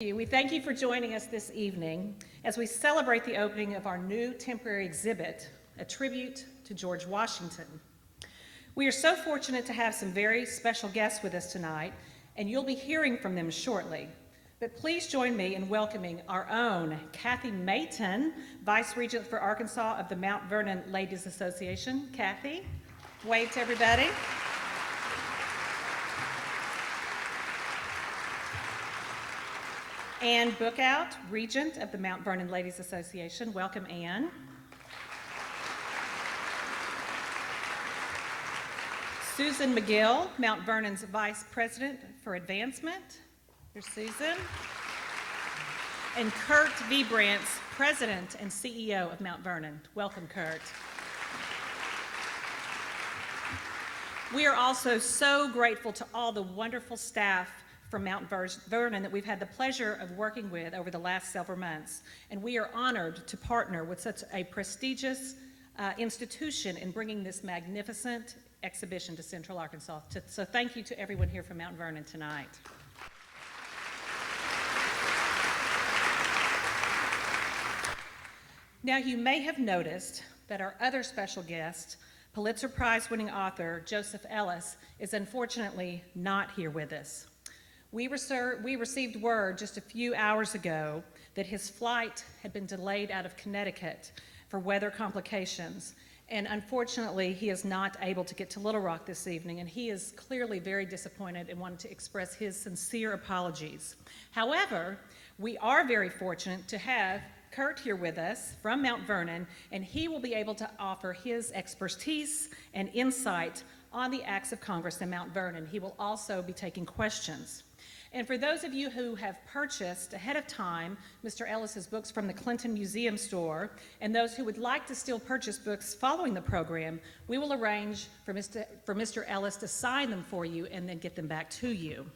We thank you for joining us this evening as we celebrate the opening of our new temporary exhibit, A Tribute to George Washington. We are so fortunate to have some very special guests with us tonight, and you'll be hearing from them shortly. But please join me in welcoming our own Kathy Mayton, Vice Regent for Arkansas of the Mount Vernon Ladies Association. Kathy, wave to everybody. Ann Bookout, Regent of the Mount Vernon Ladies Association. Welcome, Ann. Susan McGill, Mount Vernon's Vice President for Advancement. There's Susan. And Kurt Vibrantz, President and CEO of Mount Vernon. Welcome, Kurt. We are also so grateful to all the wonderful staff from Mount Vernon that we've had the pleasure of working with over the last several months. And we are honored to partner with such a prestigious institution in bringing this magnificent exhibition to Central Arkansas. So thank you to everyone here from Mount Vernon tonight. Now, you may have noticed that our other special guest, Pulitzer Prize-winning author Joseph Ellis, is unfortunately not here with us. We received word just a few hours ago that his flight had been delayed out of Connecticut for weather complications, and unfortunately he is not able to get to Little Rock this evening, and he is clearly very disappointed and wanted to express his sincere apologies. However, we are very fortunate to have Kurt here with us from Mount Vernon, and he will be able to offer his expertise and insight on the acts of Congress in Mount Vernon. He will also be taking questions. And for those of you who have purchased ahead of time Mr. Ellis's books from the Clinton Museum store, and those who would like to still purchase books following the program, we will arrange for Mr. Ellis to sign them for you and then get them back to you.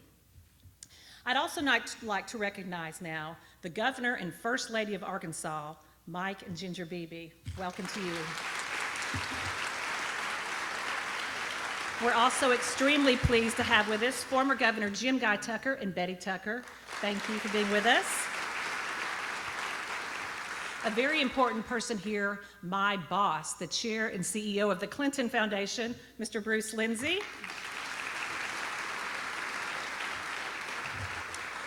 I'd also like to recognize now the Governor and First Lady of Arkansas, Mike and Ginger Beebe. Welcome to you. We're also extremely pleased to have with us former Governor Jim Guy Tucker and Betty Tucker. Thank you for being with us. A very important person here, my boss, the chair and CEO of the Clinton Foundation, Mr. Bruce Lindsay.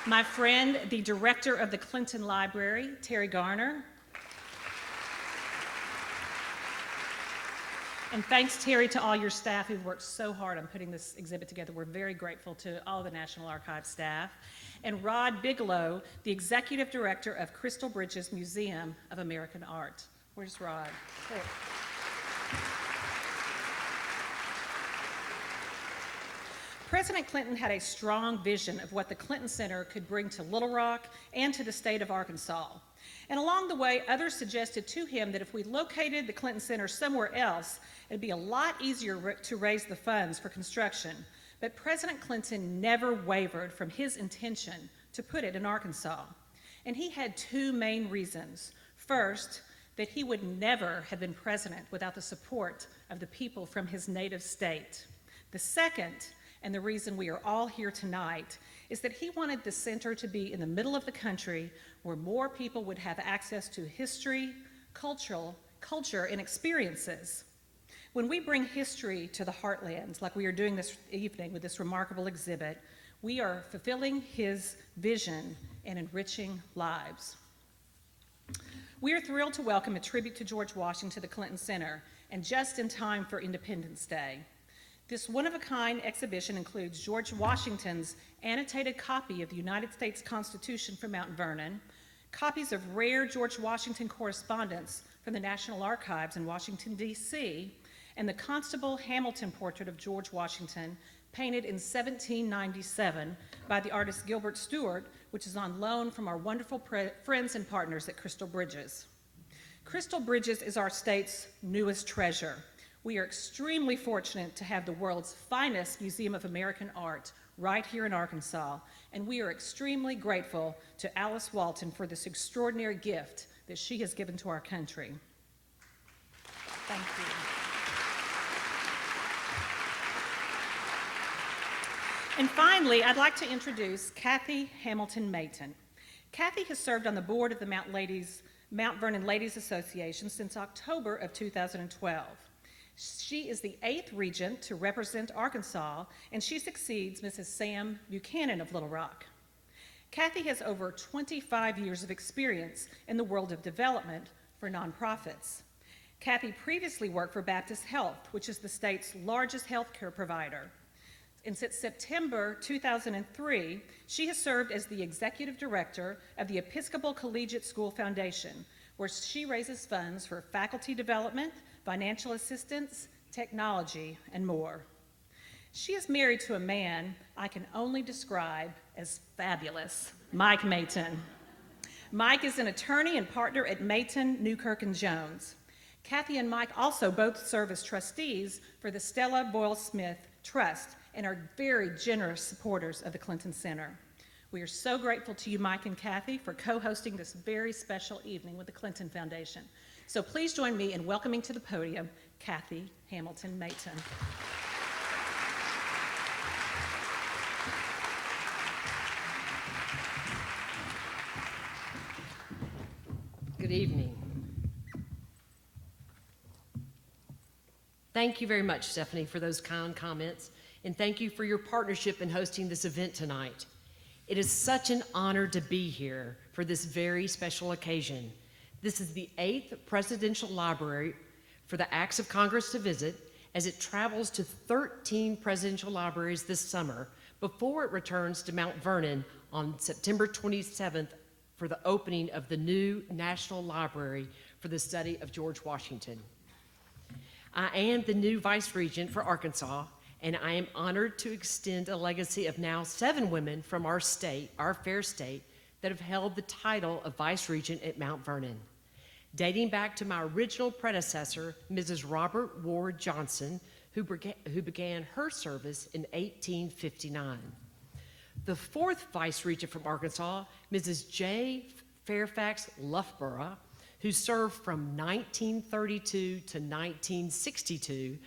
My friend, the director of the Clinton Library, Terry Garner. And thanks, Terry, to all your staff who've worked so hard on putting this exhibit together. We're very grateful to all the National Archives staff. And Rod Bigelow, the executive director of Crystal Bridges Museum of American Art. Where's Rod? There. President Clinton had a strong vision of what the Clinton Center could bring to Little Rock and to the state of Arkansas. And along the way, others suggested to him that if we located the Clinton Center somewhere else, it'd be a lot easier to raise the funds for construction. But President Clinton never wavered from his intention to put it in Arkansas. And he had two main reasons. First, that he would never have been president without the support of the people from his native state. The second, and the reason we are all here tonight, is that he wanted the center to be in the middle of the country where more people would have access to history, culture, and experiences. When we bring history to the heartlands, like we are doing this evening with this remarkable exhibit, we are fulfilling his vision and enriching lives. We are thrilled to welcome A Tribute to George Washington to the Clinton Center, and just in time for Independence Day. This one-of-a-kind exhibition includes George Washington's annotated copy of the United States Constitution from Mount Vernon, copies of rare George Washington correspondence from the National Archives in Washington, D.C., and the Constable Hamilton portrait of George Washington, painted in 1797 by the artist Gilbert Stuart, which is on loan from our wonderful friends and partners at Crystal Bridges. Crystal Bridges is our state's newest treasure. We are extremely fortunate to have the world's finest Museum of American Art right here in Arkansas, and we are extremely grateful to Alice Walton for this extraordinary gift that she has given to our country. Thank you. And finally, I'd like to introduce Kathy Hamilton Mayton. Kathy has served on the board of the Mount Vernon Ladies Association since October of 2012. She is the 8th regent to represent Arkansas, and she succeeds Mrs. Sam Buchanan of Little Rock. Kathy has over 25 years of experience in the world of development for nonprofits. Kathy previously worked for Baptist Health, which is the state's largest healthcare provider. And since September 2003, she has served as the executive director of the Episcopal Collegiate School Foundation, where she raises funds for faculty development, financial assistance, technology, and more. She is married to a man I can only describe as fabulous, Mike Mayton. Mike is an attorney and partner at Mayton, Newkirk & Jones. Kathy and Mike also both serve as trustees for the Stella Boyle Smith Trust and are very generous supporters of the Clinton Center. We are so grateful to you, Mike and Kathy, for co-hosting this very special evening with the Clinton Foundation. So please join me in welcoming to the podium Kathy Hamilton Mayton. Good evening. Thank you very much, Stephanie, for those kind comments, and thank you for your partnership in hosting this event tonight. It is such an honor to be here for this very special occasion. This is the 8th Presidential Library for the Acts of Congress to visit, as it travels to 13 presidential libraries this summer before it returns to Mount Vernon on September 27th for the opening of the new National Library for the study of George Washington. I am the new Vice Regent for Arkansas, and I am honored to extend a legacy of now 7 women from our state, our fair state, that have held the title of Vice Regent at Mount Vernon. Dating back to my original predecessor, Mrs. Robert Ward Johnson, who began her service in 1859. The 4th Vice Regent from Arkansas, Mrs. J. Fairfax Loughborough, who served from 1932 to 1962,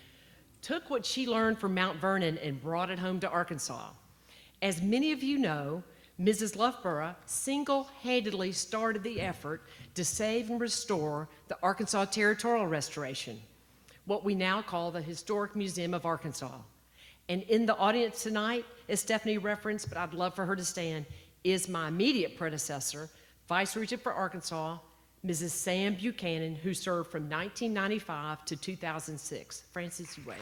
took what she learned from Mount Vernon and brought it home to Arkansas. As many of you know, Mrs. Loughborough single-handedly started the effort to save and restore the Arkansas Territorial Restoration, what we now call the Historic Museum of Arkansas. And in the audience tonight, as Stephanie referenced, but I'd love for her to stand, is my immediate predecessor, Vice Regent for Arkansas, Mrs. Sam Buchanan, who served from 1995 to 2006. Frances, you wave.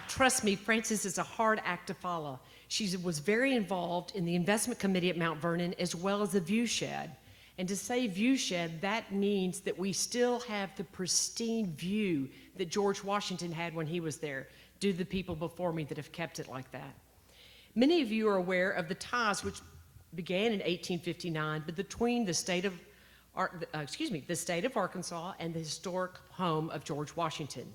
Trust me, Frances is a hard act to follow. She was very involved in the investment committee at Mount Vernon as well as the viewshed. And to say viewshed, that means that we still have the pristine view that George Washington had when he was there, due to the people before me that have kept it like that. Many of you are aware of the ties which began in 1859 between the state of Arkansas and the historic home of George Washington.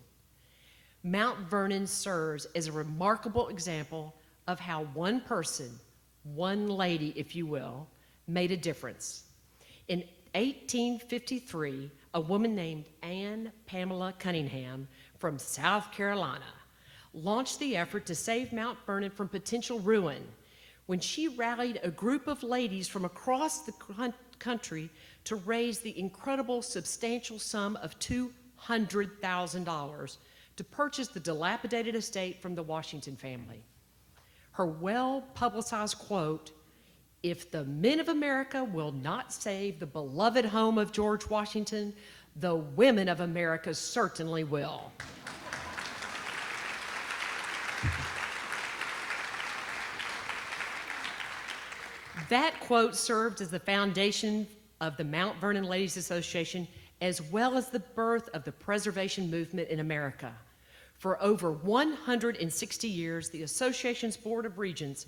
Mount Vernon serves as a remarkable example of how one person, one lady, if you will, made a difference. In 1853, a woman named Anne Pamela Cunningham from South Carolina launched the effort to save Mount Vernon from potential ruin when she rallied a group of ladies from across the country to raise the incredible substantial sum of $200,000 to purchase the dilapidated estate from the Washington family. Her well-publicized quote, "If the men of America will not save the beloved home of George Washington, the women of America certainly will." That quote served as the foundation of the Mount Vernon Ladies Association, as well as the birth of the preservation movement in America. For over 160 years, the association's Board of Regents,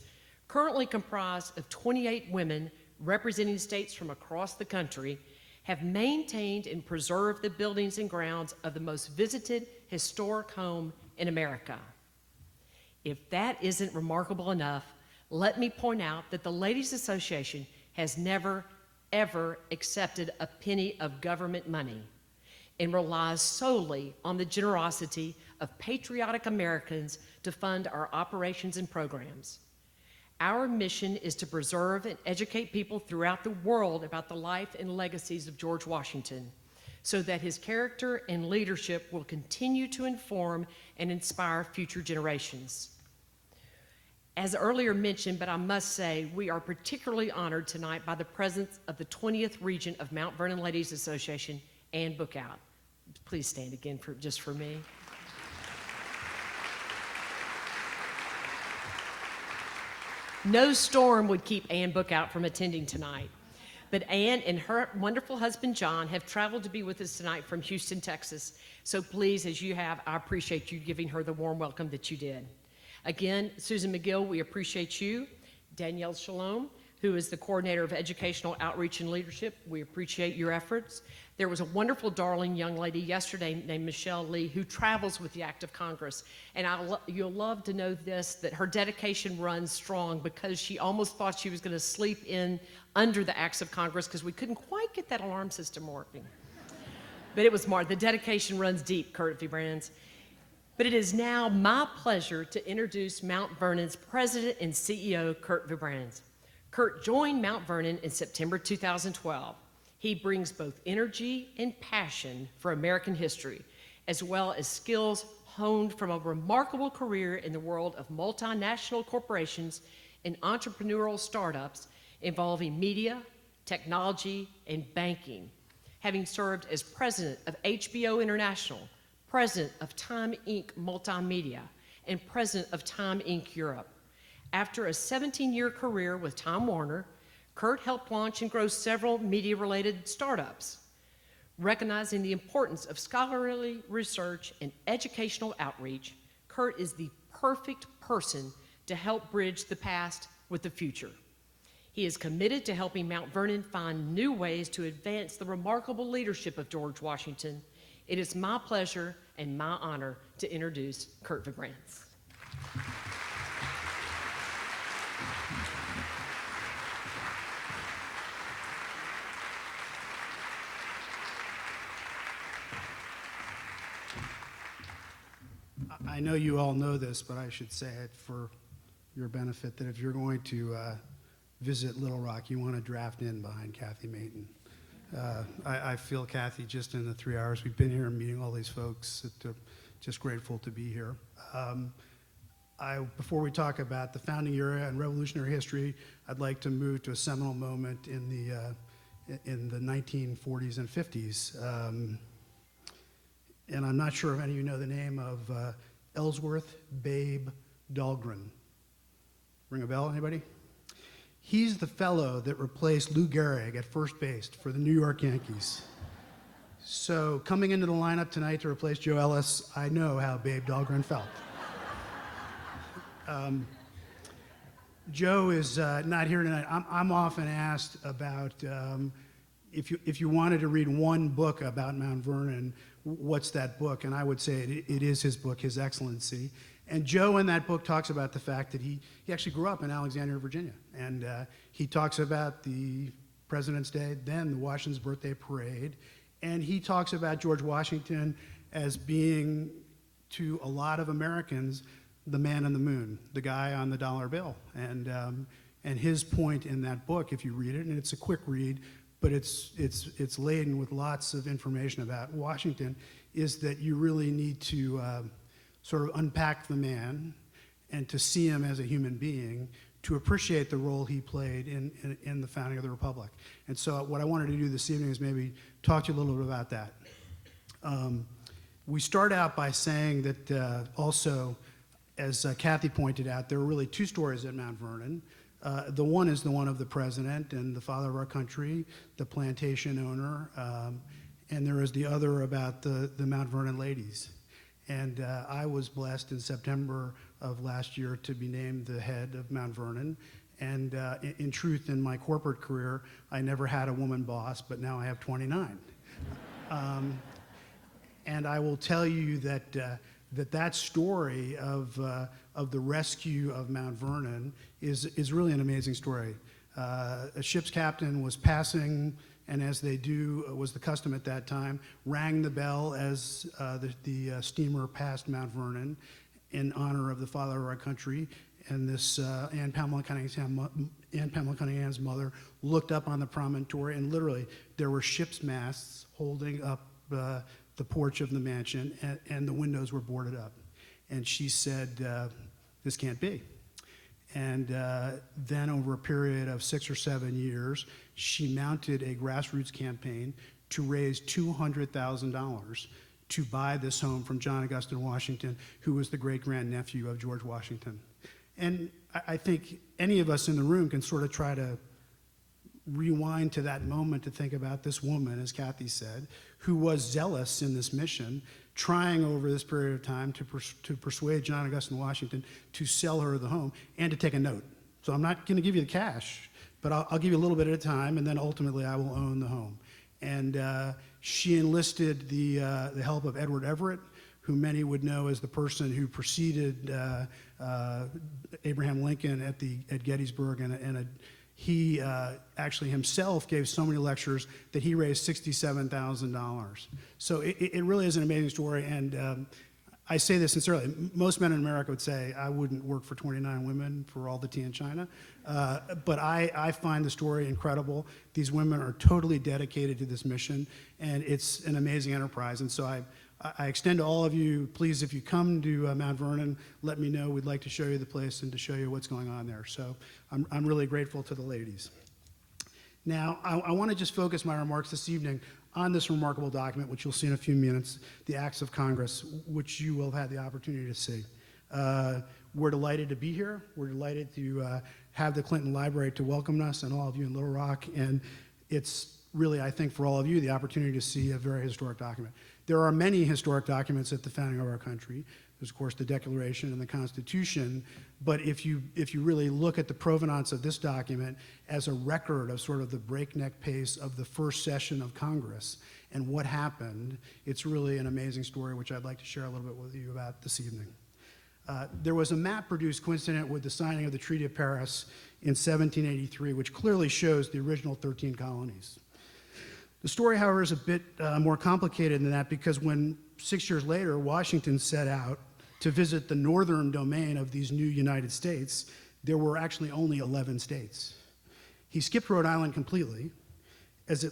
currently comprised of 28 women representing states from across the country, have maintained and preserved the buildings and grounds of the most visited historic home in America. If that isn't remarkable enough, let me point out that the Ladies Association has never, ever accepted a penny of government money and relies solely on the generosity of patriotic Americans to fund our operations and programs. Our mission is to preserve and educate people throughout the world about the life and legacies of George Washington, so that his character and leadership will continue to inform and inspire future generations. As earlier mentioned, but I must say, we are particularly honored tonight by the presence of the 20th Regent of Mount Vernon Ladies Association, Ann Bookout. Please stand again just for me. No storm would keep Ann Bookout from attending tonight, but Ann and her wonderful husband, John, have traveled to be with us tonight from Houston, Texas. So please, as you have, I appreciate you giving her the warm welcome that you did. Again, Susan McGill, we appreciate you. Danielle Shalom, who is the coordinator of educational outreach and leadership, we appreciate your efforts. There was a wonderful, darling young lady yesterday named Michelle Lee who travels with the Act of Congress. And you'll love to know this, that her dedication runs strong because she almost thought she was going to sleep in under the Acts of Congress because we couldn't quite get that alarm system working. But it was smart. The dedication runs deep, Kurt Brands. But it is now my pleasure to introduce Mount Vernon's president and CEO, Kurt Brands. Kurt joined Mount Vernon in September 2012. He brings both energy and passion for American history, as well as skills honed from a remarkable career in the world of multinational corporations and entrepreneurial startups involving media, technology, and banking, having served as president of HBO International, president of Time Inc. Multimedia, and president of Time Inc. Europe. After a 17-year career with Time Warner, Kurt helped launch and grow several media-related startups. Recognizing the importance of scholarly research and educational outreach, Kurt is the perfect person to help bridge the past with the future. He is committed to helping Mount Vernon find new ways to advance the remarkable leadership of George Washington. It is my pleasure and my honor to introduce Kurt Brands. I know you all know this, but I should say it for your benefit, that if you're going to visit Little Rock, you want to draft in behind Kathy Mayton. I feel, Kathy, just in the 3 hours we've been here and meeting all these folks, just grateful to be here. Before we talk about the founding era and revolutionary history, I'd like to move to a seminal moment in the 1940s and 50s. And I'm not sure if any of you know the name of Ellsworth Babe Dahlgren. Ring a bell, anybody? He's the fellow that replaced Lou Gehrig at first base for the New York Yankees. So coming into the lineup tonight to replace Joe Ellis, I know how Babe Dahlgren felt. Joe is not here tonight. I'm often asked about if you wanted to read one book about Mount Vernon, what's that book? And I would say it is his book, His Excellency. And Joe in that book talks about the fact that he actually grew up in Alexandria, Virginia. And he talks about the President's Day, then the Washington's Birthday Parade. And he talks about George Washington as being, to a lot of Americans, the man on the moon, the guy on the dollar bill. And his point in that book, if you read it, and it's a quick read, but it's laden with lots of information about Washington, is that you really need to sort of unpack the man and to see him as a human being, to appreciate the role he played in the founding of the Republic. And so what I wanted to do this evening is maybe talk to you a little bit about that. We start out by saying that also, as Kathy pointed out, there are really two stories at Mount Vernon. The one is the one of the president and the father of our country, the plantation owner, and there is the other about the Mount Vernon ladies. And I was blessed in September of last year to be named the head of Mount Vernon. And in truth, in my corporate career, I never had a woman boss, but now I have 29. And I will tell you that that story of the rescue of Mount Vernon is really an amazing story. A ship's captain was passing and as they do was the custom at that time, rang the bell as the steamer passed Mount Vernon in honor of the father of our country. And this Anne Pamela Cunningham's mother looked up on the promontory, and literally there were ship's masts holding up the porch of the mansion, and the windows were boarded up. And she said, "This can't be." And then over a period of 6 or 7 years, she mounted a grassroots campaign to raise $200,000 to buy this home from John Augustine Washington, who was the great-grandnephew of George Washington. And I think any of us in the room can sort of try to rewind to that moment to think about this woman, as Kathy said, who was zealous in this mission, trying over this period of time to persuade John Augustine Washington to sell her the home and to take a note. So I'm not going to give you the cash, but I'll give you a little bit at a time, and then ultimately I will own the home. And she enlisted the help of Edward Everett, who many would know as the person who preceded Abraham Lincoln at Gettysburg, and he actually himself gave so many lectures that he raised $67,000. So it really is an amazing story, and I say this sincerely. Most men in America would say, I wouldn't work for 29 women for all the tea in China, but I find the story incredible. These women are totally dedicated to this mission, and it's an amazing enterprise, and so I extend to all of you, please, if you come to Mount Vernon, let me know. We'd like to show you the place and to show you what's going on there. So I'm really grateful to the ladies. Now, I want to just focus my remarks this evening on this remarkable document, which you'll see in a few minutes, the Acts of Congress, which you will have had the opportunity to see. We're delighted to be here. We're delighted to have the Clinton Library to welcome us and all of you in Little Rock. And it's really, I think, for all of you, the opportunity to see a very historic document. There are many historic documents at the founding of our country. There's, of course, the Declaration and the Constitution. But if you really look at the provenance of this document as a record of sort of the breakneck pace of the first session of Congress and what happened, it's really an amazing story, which I'd like to share a little bit with you about this evening. There was a map produced coincident with the signing of the Treaty of Paris in 1783, which clearly shows the original 13 colonies. The story, however, is a bit more complicated than that, because when 6 years later Washington set out to visit the northern domain of these new United States, there were actually only 11 states. He skipped Rhode Island completely, as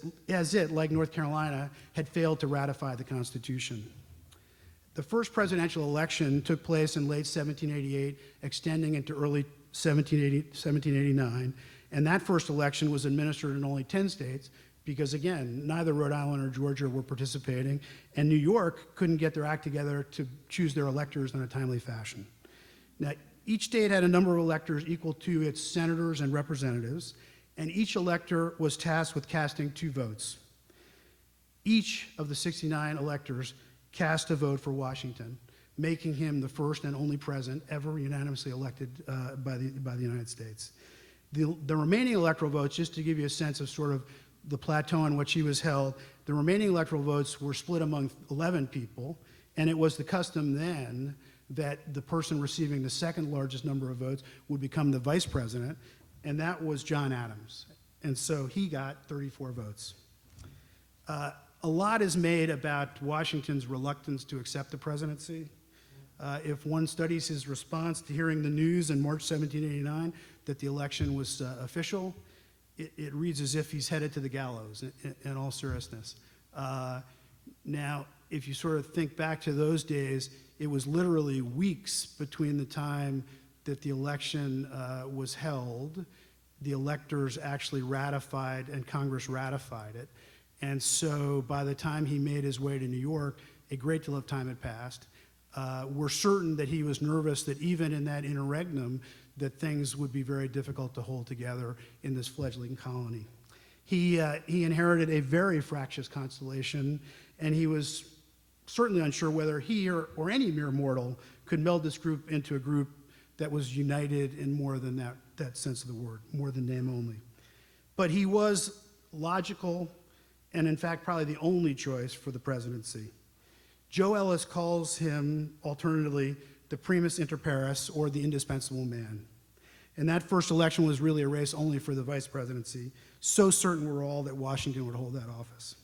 it, like North Carolina, had failed to ratify the Constitution. The first presidential election took place in late 1788, extending into early 1789, and that first election was administered in only 10 states, because again, neither Rhode Island or Georgia were participating, and New York couldn't get their act together to choose their electors in a timely fashion. Now, each state had a number of electors equal to its senators and representatives, and each elector was tasked with casting 2 votes. Each of the 69 electors cast a vote for Washington, making him the first and only president ever unanimously elected by the United States. The remaining electoral votes, just to give you a sense of sort of the plateau on which he was held, the remaining electoral votes were split among 11 people, and it was the custom then that the person receiving the second largest number of votes would become the vice president, and that was John Adams. And so he got 34 votes. A lot is made about Washington's reluctance to accept the presidency. If one studies his response to hearing the news in March 1789 that the election was official, it reads as if he's headed to the gallows, in all seriousness. Now, if you sort of think back to those days, it was literally weeks between the time that the election was held, the electors actually ratified, and Congress ratified it. And so by the time he made his way to New York, a great deal of time had passed. We're certain that he was nervous that even in that interregnum, that things would be very difficult to hold together in this fledgling colony. He inherited a very fractious constellation, and he was certainly unsure whether he or any mere mortal could meld this group into a group that was united in more than that sense of the word, more than name only. But he was logical, and in fact probably the only choice for the presidency. Joe Ellis calls him, alternatively, the primus inter pares, or the indispensable man. And that first election was really a race only for the vice presidency. So certain were all that Washington would hold that office.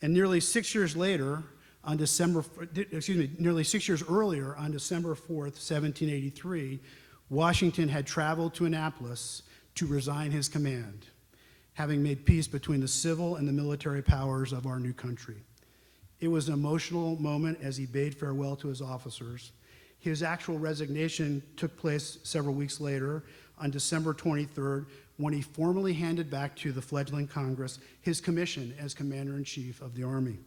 And nearly 6 years later, nearly 6 years earlier, on December 4th, 1783, Washington had traveled to Annapolis to resign his command, having made peace between the civil and the military powers of our new country. It was an emotional moment as he bade farewell to his officers. His actual resignation took place several weeks later, on December 23rd, when he formally handed back to the fledgling Congress his commission as Commander-in-Chief of the Army,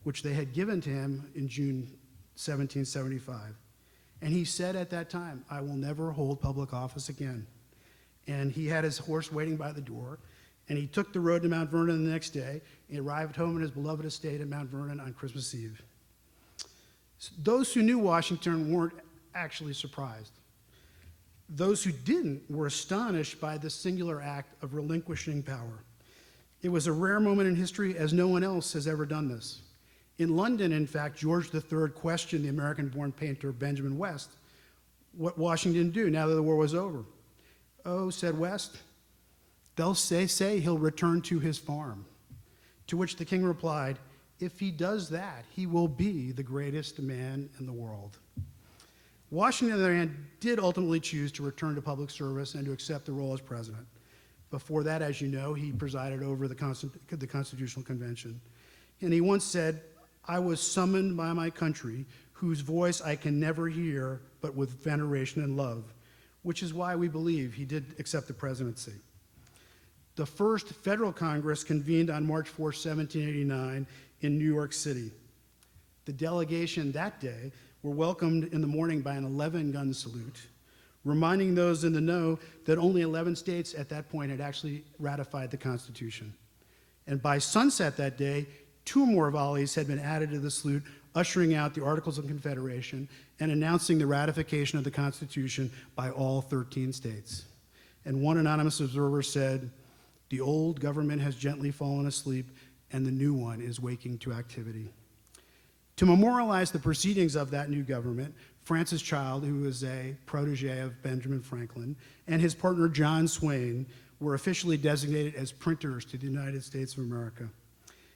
which they had given to him in June 1775. And he said at that time, "I will never hold public office again." And he had his horse waiting by the door, and he took the road to Mount Vernon the next day. He arrived home in his beloved estate at Mount Vernon on Christmas Eve. Those who knew Washington weren't actually surprised. Those who didn't were astonished by this singular act of relinquishing power. It was a rare moment in history, as no one else has ever done this. In London, in fact, George III questioned the American-born painter Benjamin West what Washington do now that the war was over. "Oh," said West, "they'll say he'll return to his farm." To which the king replied, "If he does that, he will be the greatest man in the world." Washington, on the other hand, did ultimately choose to return to public service and to accept the role as president. Before that, as you know, he presided over the Constitutional Convention. And he once said, "I was summoned by my country, whose voice I can never hear but with veneration and love," which is why we believe he did accept the presidency. The first federal Congress convened on March 4, 1789, in New York City. The delegation that day were welcomed in the morning by an 11-gun salute, reminding those in the know that only 11 states at that point had actually ratified the Constitution. And by sunset that day, 2 more volleys had been added to the salute, ushering out the Articles of Confederation and announcing the ratification of the Constitution by all 13 states. And one anonymous observer said, "The old government has gently fallen asleep, and the new one is waking to activity." To memorialize the proceedings of that new government, Francis Child, who was a protege of Benjamin Franklin, and his partner John Swain were officially designated as printers to the United States of America.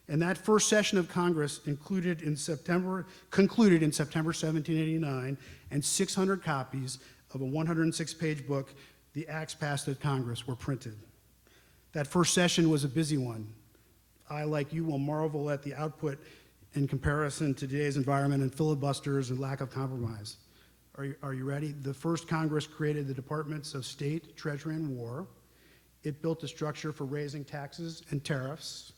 And that first session of Congress concluded in September 1789, and 600 copies of a 106-page book, The Acts Passed at Congress, were printed. That first session was a busy one. I, like you, will marvel at the output in comparison to today's environment and filibusters and lack of compromise. Are you ready? The first Congress created the Departments of State, Treasury, and War. It built a structure for raising taxes and tariffs.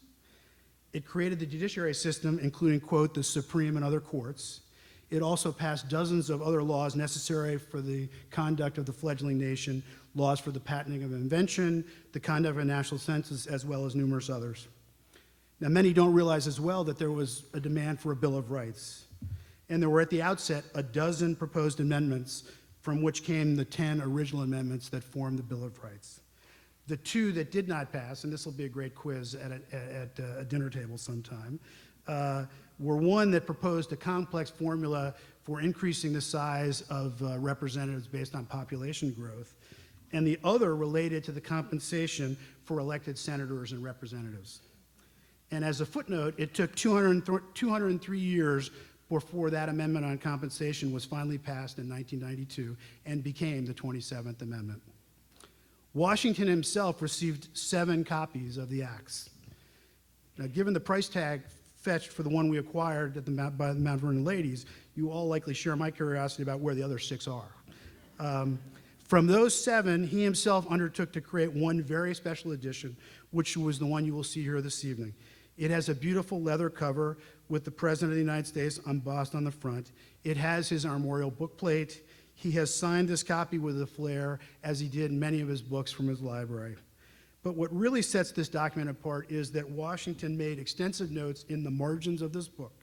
It created the judiciary system, including, quote, the Supreme and other courts. It also passed dozens of other laws necessary for the conduct of the fledgling nation, laws for the patenting of invention, the conduct of a national census, as well as numerous others. Now, many don't realize as well that there was a demand for a Bill of Rights. And there were at the outset a dozen proposed amendments, from which came the 10 original amendments that formed the Bill of Rights. The 2 that did not pass, and this will be a great quiz at a dinner table sometime, were one that proposed a complex formula for increasing the size of representatives based on population growth, and the other related to the compensation for elected senators and representatives. And as a footnote, it took 203 years before that amendment on compensation was finally passed in 1992 and became the 27th Amendment. Washington himself received 7 copies of the acts. Now, given the price tag fetched for the one we acquired by the Mount Vernon ladies, you all likely share my curiosity about where the other 6 are. From those 7, he himself undertook to create one very special edition, which was the one you will see here this evening. It has a beautiful leather cover with the President of the United States embossed on the front. It has his armorial bookplate. He has signed this copy with a flair, as he did many of his books from his library. But what really sets this document apart is that Washington made extensive notes in the margins of this book,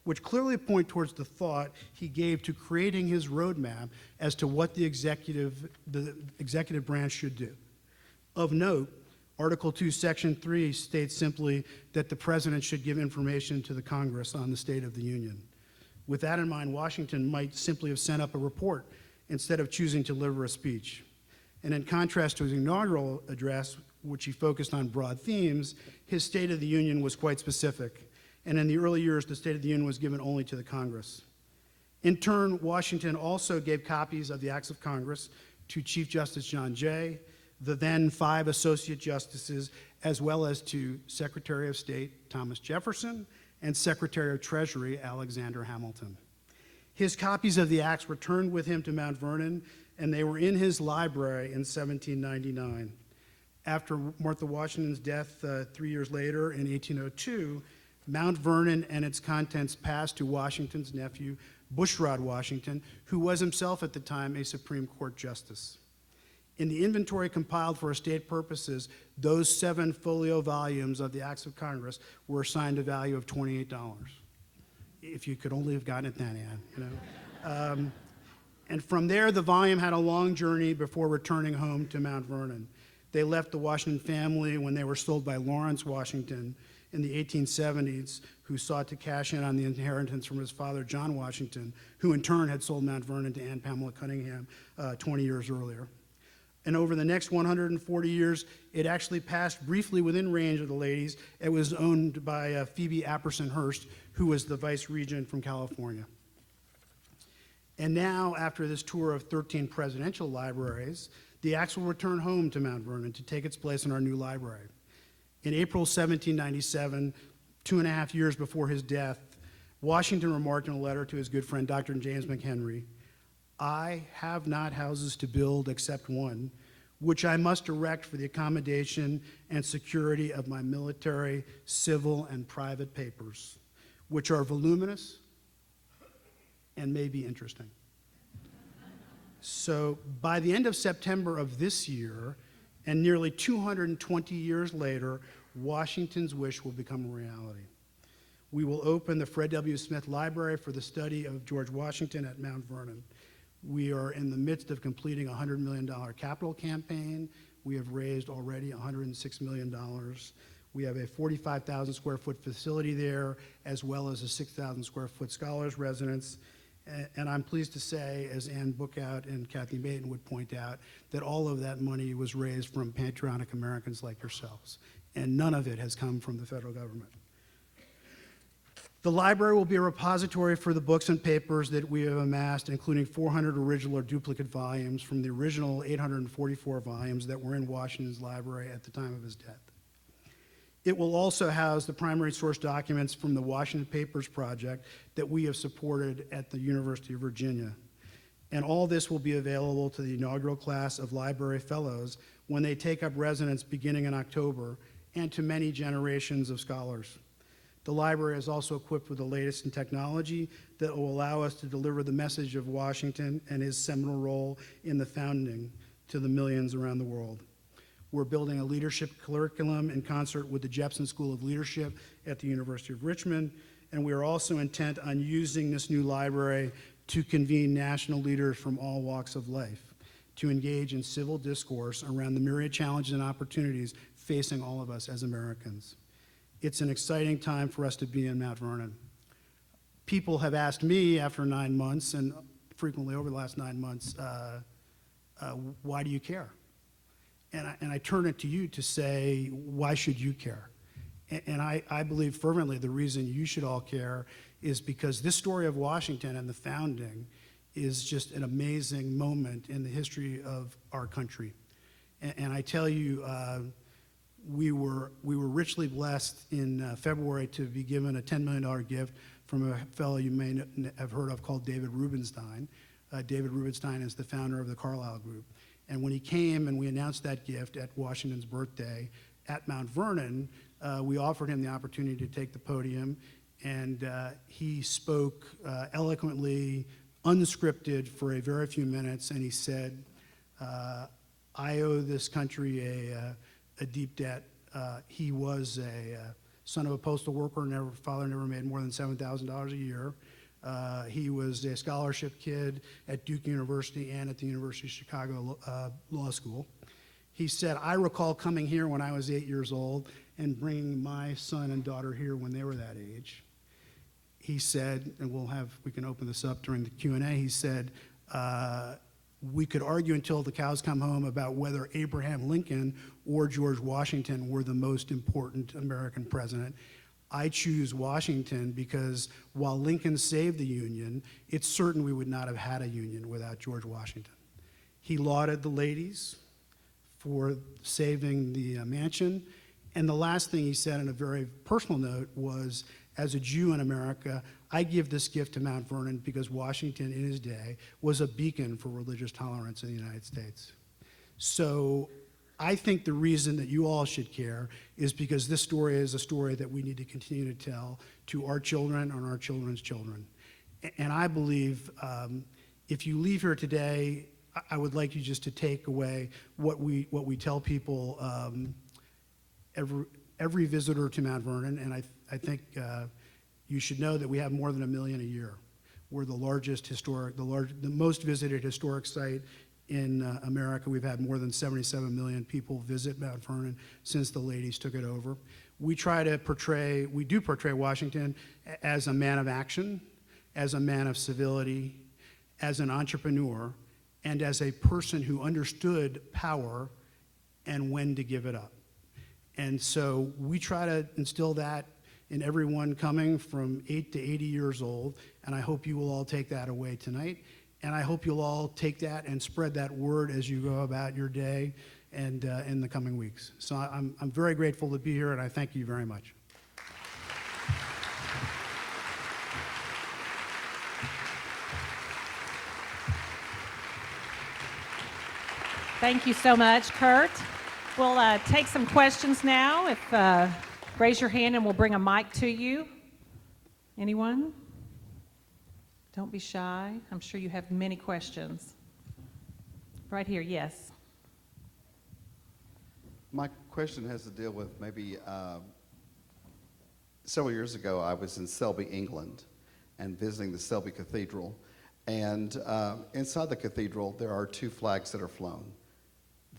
which clearly point towards the thought he gave to creating his roadmap as to what the executive branch should do. Of note, Article 2, Section 3 states simply that the president should give information to the Congress on the State of the Union. With that in mind, Washington might simply have sent up a report instead of choosing to deliver a speech. And in contrast to his inaugural address, which he focused on broad themes, his State of the Union was quite specific. And in the early years, the State of the Union was given only to the Congress. In turn, Washington also gave copies of the Acts of Congress to Chief Justice John Jay, the then 5 Associate Justices, as well as to Secretary of State Thomas Jefferson and Secretary of Treasury Alexander Hamilton. His copies of the Acts returned with him to Mount Vernon, and they were in his library in 1799. After Martha Washington's death 3 years later in 1802, Mount Vernon and its contents passed to Washington's nephew, Bushrod Washington, who was himself at the time a Supreme Court justice. In the inventory compiled for estate purposes, those 7 folio volumes of the Acts of Congress were assigned a value of $28. If you could only have gotten it then, Anne, you know. And from there, the volume had a long journey before returning home to Mount Vernon. They left the Washington family when they were sold by Lawrence Washington in the 1870s, who sought to cash in on the inheritance from his father, John Washington, who in turn had sold Mount Vernon to Anne Pamela Cunningham 20 years earlier. And over the next 140 years, it actually passed briefly within range of the ladies. It was owned by Phoebe Apperson Hearst, who was the vice regent from California. And now, after this tour of 13 presidential libraries, the Acts will return home to Mount Vernon to take its place in our new library. In April 1797, 2.5 years before his death, Washington remarked in a letter to his good friend, Dr. James McHenry, "I have not houses to build except one, which I must erect for the accommodation and security of my military, civil, and private papers, which are voluminous and may be interesting." So by the end of September of this year, and nearly 220 years later, Washington's wish will become a reality. We will open the Fred W. Smith Library for the study of George Washington at Mount Vernon. We are in the midst of completing a $100 million capital campaign. We have raised already $106 million. We have a 45,000 square foot facility there, as well as a 6,000 square foot scholars residence. And I'm pleased to say, as Ann Bookout and Kathy Maiden would point out, that all of that money was raised from patriotic Americans like yourselves, and none of it has come from the federal government. The library will be a repository for the books and papers that we have amassed, including 400 original or duplicate volumes from the original 844 volumes that were in Washington's library at the time of his death. It will also house the primary source documents from the Washington Papers Project that we have supported at the University of Virginia. And all this will be available to the inaugural class of library fellows when they take up residence beginning in October, and to many generations of scholars. The library is also equipped with the latest in technology that will allow us to deliver the message of Washington and his seminal role in the founding to the millions around the world. We're building a leadership curriculum in concert with the Jepson School of Leadership at the University of Richmond, and we are also intent on using this new library to convene national leaders from all walks of life, to engage in civil discourse around the myriad challenges and opportunities facing all of us as Americans. It's an exciting time for us to be in Mount Vernon. People have asked me after 9 months, and frequently over the last 9 months, why do you care? And I turn it to you to say, why should you care? And I believe fervently the reason you should all care is because this story of Washington and the founding is just an amazing moment in the history of our country. And I tell you, we were richly blessed in February to be given a $10 million gift from a fellow you may have heard of called David Rubenstein. David Rubenstein is the founder of the Carlyle Group. And when he came and we announced that gift at Washington's birthday at Mount Vernon, we offered him the opportunity to take the podium, and he spoke eloquently, unscripted for a very few minutes, and he said, I owe this country a deep debt. He was a son of a postal worker, father never made more than $7,000 a year. He was a scholarship kid at Duke University and at the University of Chicago Law School. He said, I recall coming here when I was 8 years old and bringing my son and daughter here when they were that age. He said, and we can open this up during the Q&A, he said, We could argue until the cows come home about whether Abraham Lincoln or George Washington were the most important American president. I choose Washington because while Lincoln saved the Union, it's certain we would not have had a Union without George Washington. He lauded the ladies for saving the mansion, and the last thing he said on a very personal note was, as a Jew in America, I give this gift to Mount Vernon because Washington in his day was a beacon for religious tolerance in the United States. So I think the reason that you all should care is because this story is a story that we need to continue to tell to our children and our children's children. And I believe if you leave here today, I would like you just to take away what we tell people every visitor to Mount Vernon, and I think you should know that we have more than 1 million a year. We're the most visited historic site in America. We've had more than 77 million people visit Mount Vernon since the ladies took it over. We do portray Washington as a man of action, as a man of civility, as an entrepreneur, and as a person who understood power and when to give it up. And so we try to instill that in everyone coming from 8 to 80 years old, and I hope you will all take that away tonight. And I hope you'll all take that and spread that word as you go about your day and in the coming weeks. So I'm very grateful to be here, and I thank you very much. Thank you so much, Kurt. We'll take some questions now. Raise your hand and we'll bring a mic to you. Anyone? Don't be shy. I'm sure you have many questions. Right here, yes. My question has to deal with maybe several years ago I was in Selby, England, and visiting the Selby Cathedral. And inside the cathedral, there are 2 flags that are flown,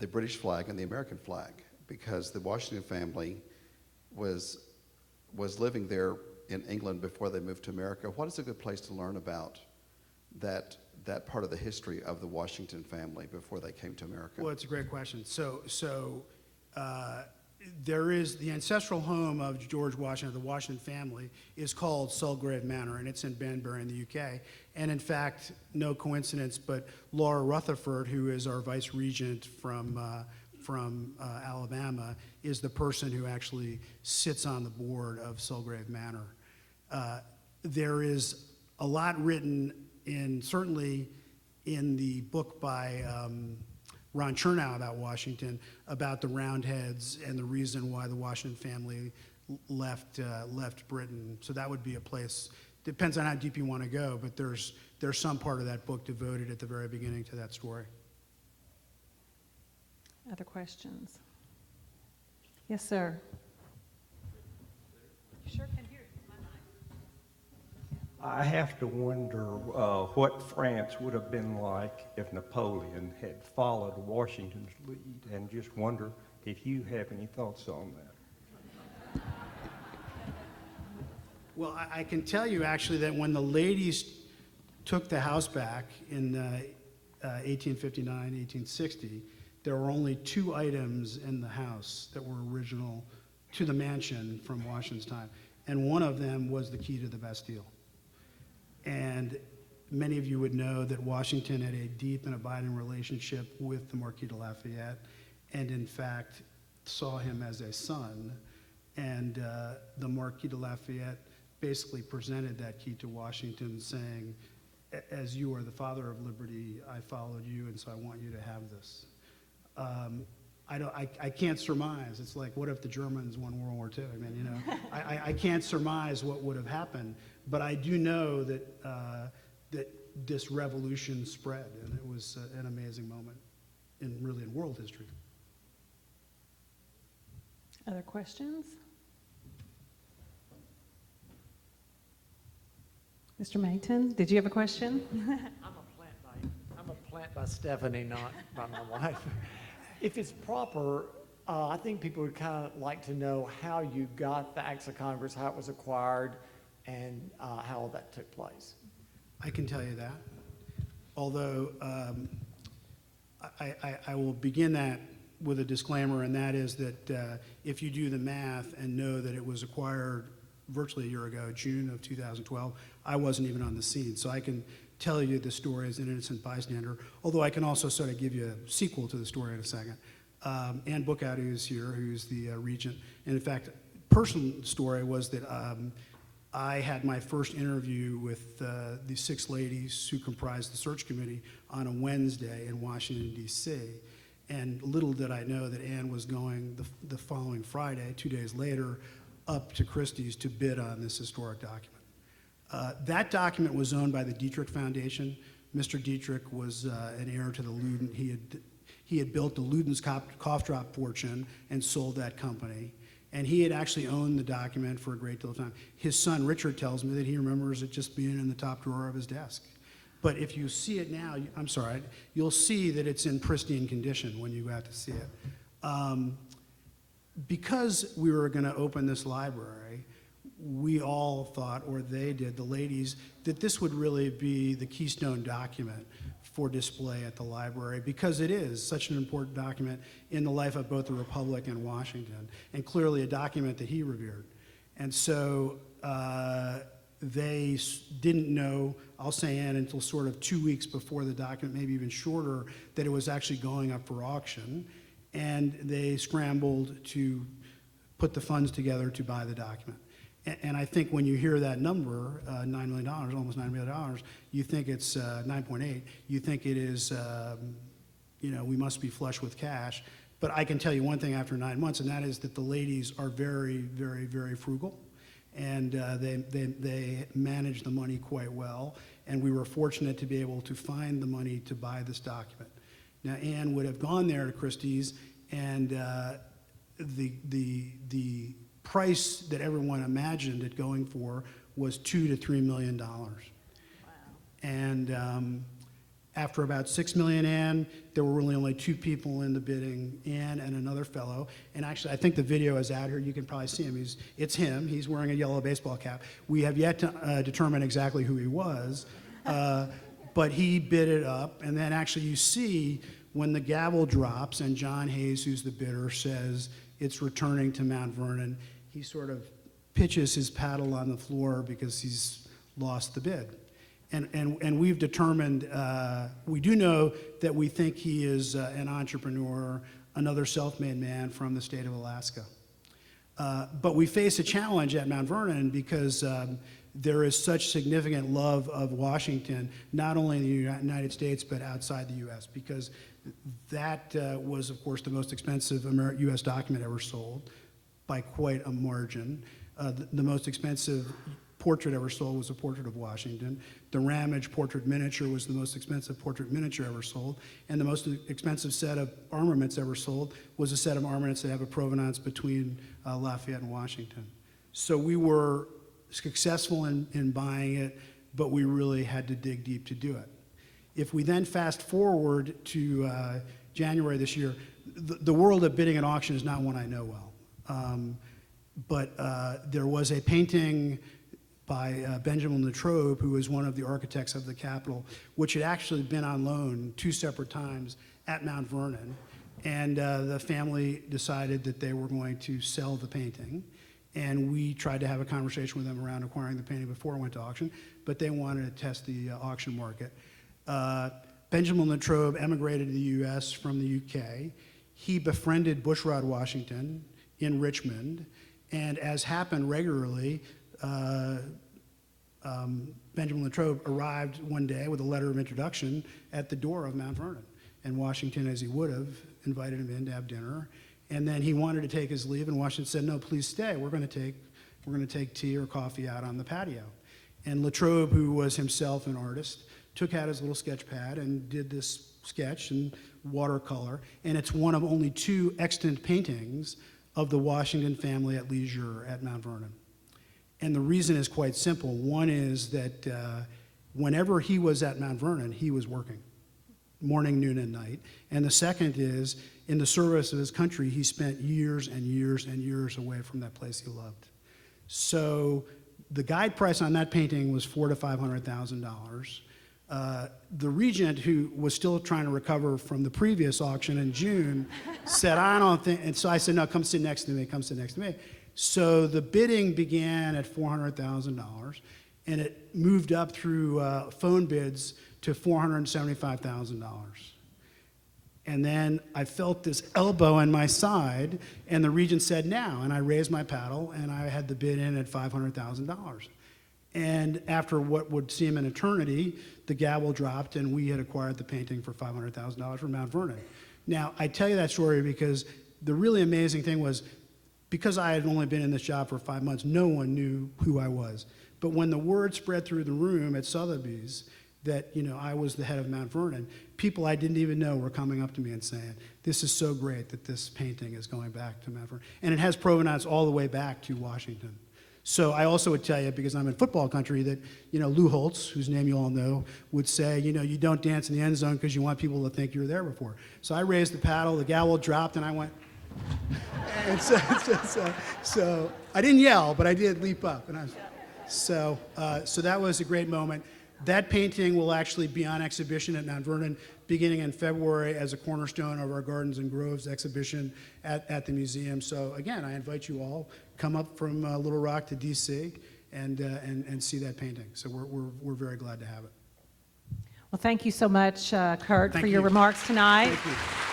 the British flag and the American flag, because the Washington family was living there in England before they moved to America. What is a good place to learn about that part of the history of the Washington family before they came to America? Well, it's a great question. There is the ancestral home of George Washington, the Washington family, is called Sulgrave Manor, and it's in Banbury in the UK. And in fact, no coincidence, but Laura Rutherford, who is our vice regent from Alabama, is the person who actually sits on the board of Sulgrave Manor. There is a lot written certainly in the book by Ron Chernow about Washington, about the Roundheads and the reason why the Washington family left Britain. So that would be a place. Depends on how deep you want to go, but there's some part of that book devoted at the very beginning to that story. Other questions? Yes, sir. You sure can hear it. I have to wonder what France would have been like if Napoleon had followed Washington's lead, and just wonder if you have any thoughts on that. Well, I can tell you actually that when the ladies took the house back in 1859, 1860, there were only 2 items in the house that were original to the mansion from Washington's time, and one of them was the key to the Bastille. And many of you would know that Washington had a deep and abiding relationship with the Marquis de Lafayette, and in fact saw him as a son. And the Marquis de Lafayette basically presented that key to Washington, saying, as you are the father of liberty, I followed you, and so I want you to have this. I can't surmise. It's like, what if the Germans won World War II? I mean, you know, I can't surmise what would have happened, but I do know that that this revolution spread, and it was an amazing moment in world history. Other questions? Mr. Mayton, did you have a question? I'm a plant by Stephanie, not by my wife. If it's proper, I think people would kind of like to know how you got the Acts of Congress, how it was acquired, and how all that took place. I can tell you that. Although I will begin that with a disclaimer, and that is that if you do the math and know that it was acquired virtually a year ago, June of 2012, I wasn't even on the scene. So I can tell you the story as an innocent bystander, although I can also sort of give you a sequel to the story in a second. Ann Bookout, who's here, who's the regent, and in fact, personal story was that I had my first interview with the 6 ladies who comprised the search committee on a Wednesday in Washington, D.C. And little did I know that Ann was going the following Friday, 2 days later, up to Christie's to bid on this historic document. That document was owned by the Dietrich Foundation. Mr. Dietrich was an heir to the Luden. He had built the Luden's cough drop fortune and sold that company. And he had actually owned the document for a great deal of time. His son, Richard, tells me that he remembers it just being in the top drawer of his desk. But if you see it now, I'm sorry, you'll see that it's in pristine condition when you go out to see it. Because we were going to open this library, we all thought, or they did, the ladies, that this would really be the keystone document for display at the library, because it is such an important document in the life of both the Republic and Washington, and clearly a document that he revered. And so they didn't know, I'll say, Ann, until sort of 2 weeks before the document, maybe even shorter, that it was actually going up for auction. And they scrambled to put the funds together to buy the document. And I think when you hear that number, $9 million, almost $9 million, you think it's 9.8. You think it is, we must be flush with cash. But I can tell you one thing after 9 months, and that is that the ladies are very, very, very frugal. And they manage the money quite well. And we were fortunate to be able to find the money to buy this document. Now, Ann would have gone there to Christie's, and the price that everyone imagined it going for was $2 to $3 million. Wow. And after about $6 million, Ann, there were really only 2 people in the bidding, Ann and another fellow. And actually, I think the video is out here. You can probably see him. It's him. He's wearing a yellow baseball cap. We have yet to determine exactly who he was, but he bid it up. And then actually you see when the gavel drops and John Hayes, who's the bidder, says it's returning to Mount Vernon, he sort of pitches his paddle on the floor because he's lost the bid. And we've determined, we do know that we think he is an entrepreneur, another self-made man from the state of Alaska. But we face a challenge at Mount Vernon because there is such significant love of Washington, not only in the United States, but outside the U.S., because that was, of course, the most expensive U.S. document ever sold by quite a margin. The most expensive portrait ever sold was a portrait of Washington. The Ramage portrait miniature was the most expensive portrait miniature ever sold. And the most expensive set of armaments ever sold was a set of armaments that have a provenance between Lafayette and Washington. So we were successful in buying it, but we really had to dig deep to do it. If we then fast forward to January this year, the world of bidding and auction is not one I know well. But there was a painting by Benjamin Latrobe, who was one of the architects of the Capitol, which had actually been on loan 2 separate times at Mount Vernon. And the family decided that they were going to sell the painting. And we tried to have a conversation with them around acquiring the painting before it went to auction, but they wanted to test the auction market. Benjamin Latrobe emigrated to the U.S. from the UK. He befriended Bushrod Washington in Richmond, and as happened regularly, Benjamin Latrobe arrived one day with a letter of introduction at the door of Mount Vernon. And Washington, as he would have, invited him in to have dinner. And then he wanted to take his leave, and Washington said, "No, please stay. We're going to take tea or coffee out on the patio." And Latrobe, who was himself an artist, took out his little sketch pad and did this sketch in watercolor. And it's one of only 2 extant paintings of the Washington family at leisure at Mount Vernon. And the reason is quite simple. One is that whenever he was at Mount Vernon, he was working, morning, noon, and night. And the second is, in the service of his country, he spent years and years and years away from that place he loved. So the guide price on that painting was $400,000 to $500,000. The regent, who was still trying to recover from the previous auction in June, said, I don't think, and so I said, no, come sit next to me, come sit next to me. So the bidding began at $400,000, and it moved up through phone bids to $475,000. And then I felt this elbow in my side, and the regent said, now, and I raised my paddle, and I had the bid in at $500,000. And after what would seem an eternity, the gavel dropped, and we had acquired the painting for $500,000 from Mount Vernon. Now, I tell you that story because the really amazing thing was, because I had only been in this job for 5 months, no one knew who I was. But when the word spread through the room at Sotheby's that, I was the head of Mount Vernon, people I didn't even know were coming up to me and saying, this is so great that this painting is going back to Mount Vernon. And it has provenance all the way back to Washington. So I also would tell you, because I'm in football country, that, Lou Holtz, whose name you all know, would say, you don't dance in the end zone because you want people to think you were there before. So I raised the paddle, the gavel dropped, and I went, and so I didn't yell, but I did leap up. And so that was a great moment. That painting will actually be on exhibition at Mount Vernon beginning in February as a cornerstone of our Gardens and Groves exhibition at the museum. So again, I invite you all, come up from Little Rock to DC and see that painting. So we're very glad to have it. Well, thank you so much, Kurt, Thank for your you. remarks tonight. Thank you.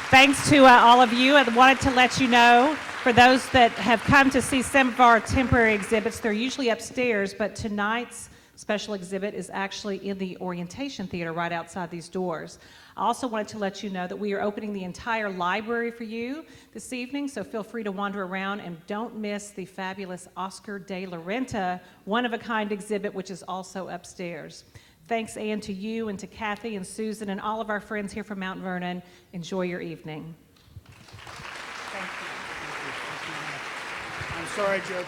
Thanks to all of you. I wanted to let you know, for those that have come to see some of our temporary exhibits, they're usually upstairs, but tonight's special exhibit is actually in the Orientation Theater right outside these doors. I also wanted to let you know that we are opening the entire library for you this evening, so feel free to wander around and don't miss the fabulous Oscar de la Renta one-of-a-kind exhibit, which is also upstairs. Thanks, Ann, to you and to Kathy and Susan and all of our friends here from Mount Vernon. Enjoy your evening. I'm sorry, Joe.